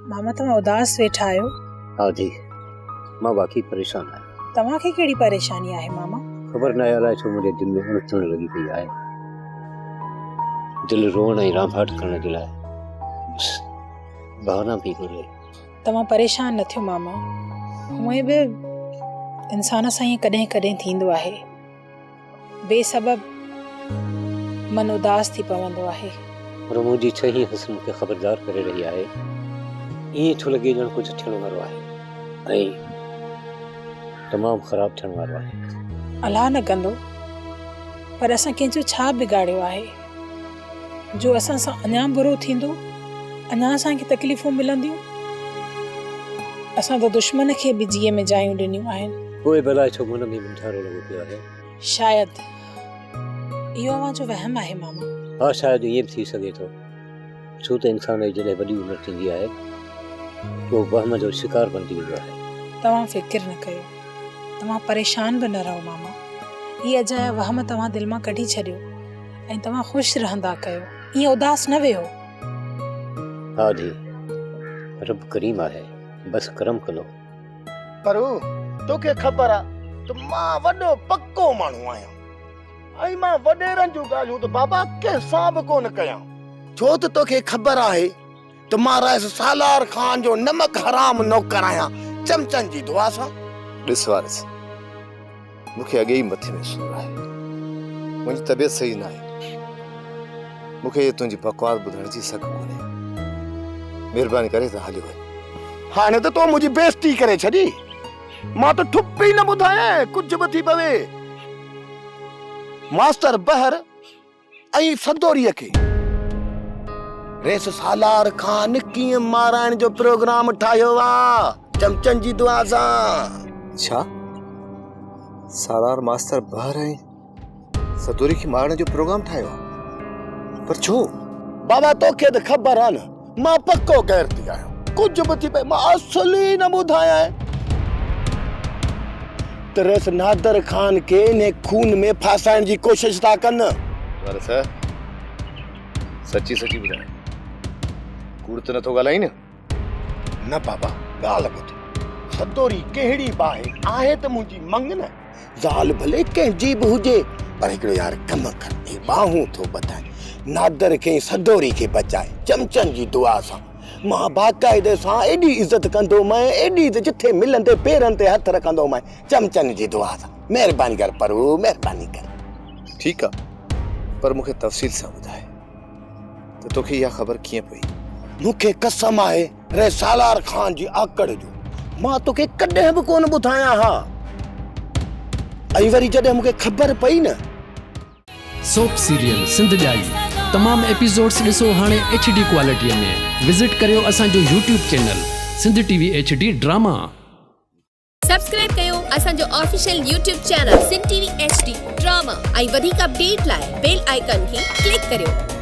मामा तव्हां उदास वेठा आहियो। हाँ दी, मां वाकई परेशान आहियां। तव्हांखे कहिड़ी परेशानी आहे मामा? ख़बर न आहे अलाए छो मुंहिंजे दिलि में उणिथण लॻी पई आहे। दिलि रोअण ऐं रांभाट करण जे लाइ बसि बहाना पई ॻोल्हे। तव्हां परेशान न थियो मामा, हूअं बि इंसान सां ईअं कॾहिं कॾहिं थींदो आहे, बेसबब मन उदास थी पवंदो आहे। पर मुंहिंजी छही हस मूंखे ख़बरदार करे रही आहे, ईअं थो लॻे ॼण कुझु थियण वारो आहे ऐं तमामु ख़राबु थियण वारो आहे। अलाह न कंदो, पर असां कंहिंजो छा बिगाड़ियो आहे जो असां सां अञा बुरो थींदो, अञा असांखे तकलीफ़ूं मिलंदियूं। असां त दुश्मन खे बि जीअ में जायूं ॾिनियूं आहिनि। पोइ भला छो मन में मुंझारो लॻो पियो आहे? शायदि इहो अव्हां जो वहम आहे मामा। हा, शायदि ईअं बि थी सघे थो, छो त इंसान जी जॾहिं वॾी उमिरि थींदी आहे उहो वहम जो शिकार बणिजी वेंदो आहे। तव्हां फ़िकिर न कयो, तव्हां परेशान बि न रहो मामा। इहे अजाया वहम तव्हां दिलि मां कढी छॾियो ऐं तव्हां ख़ुशि रहंदा कयो, ईअं उदास न वेहो। हा दी, रब करीम आहे, बसि करम कलो। पर तोखे ख़बर आहे त मां वॾो पक्को माण्हू आहियां ऐं मां वॾेरनि जूं ॻाल्हियूं त बाबा कंहिंसां बि कोन कयां, छो त तोखे ख़बर आहे त मां रईस सालार ख़ान जो नमक हराम नौकर आहियां, चमचनि जी दुआ सां। ॾिस वारिस, मूंखे अॻे ई मथे में सूर आहे, मुंहिंजी तबियत सही न आहे, मूंखे तुंहिंजी बकवास ॿुधण जी सघ कोन्हे, महिरबानी करे त हली वञ। हाणे त तो मुंहिंजी बेइज़ती करे छॾी, मां त ठुप ई न ॿुधायां कुझु बि थी पवे। मास्टर बहर ऐं सदोरीअ खे रेस सालार ख़ान कीअं माराइण जो प्रोग्राम ठाहियो आहे, चमचनि जी दुआ सां। छा सालार मास्टर बहर ऐं सदोरी खे मारण जो प्रोग्राम ठाहियो आहे? पर छो? बाबा तोखे त ख़बर आहे न, मां पक्को गैरती आहियां, कुझु बि थी पए मां असली न ॿुधायां। त रेस नादर ख़ान खे इन खून में फासाइण जी कोशिश था कनि। वारिस, सची सची ॿुधाए, कूड़ त नथो ॻाल्हाई न? न बाबा, ॻाल्हि ॿुध, सदोरी कहिड़ी बि आहे त मुंहिंजी मंगन, ज़ाल भले कंहिंजी बि हुजे, पर हिकिड़ो यार कम कर, बाहूं थो ॿधाए, नादर खे सदोरी खे बचाए चमचनि जी दुआ सां। मां बाक़ाइदे सां एॾी इज़त कंदो मैं, एॾी त जिथे मिलंदे पेरनि ते हथ रखंदो मैं, चमचनि जी दुआ सां। महिरबानी कर परू, महिरबानी कर। ठीकु आहे, पर मूंखे तफ़सील सां ॿुधाए त तोखे इहा ख़बर कीअं पई? मूंखे कसम आहे रे सालार ख़ान जी आकड़ जो, मां तोखे कॾहिं बि कोन ॿुधायां हा, ऐं वरी जॾहिं मूंखे ख़बर पई न। सोप सीरियल सिंध जाई तमाम एपिसोड्स ॾिसो हाणे HD क्वालिटीअ में। विज़िट करियो असांजो YouTube channel Sindh TV HD drama. Subscribe कयो असांजो official YouTube channel Sindh TV HD drama ऐं वधीक अपडेट लाइ बेल आइकन खे क्लिक करियो।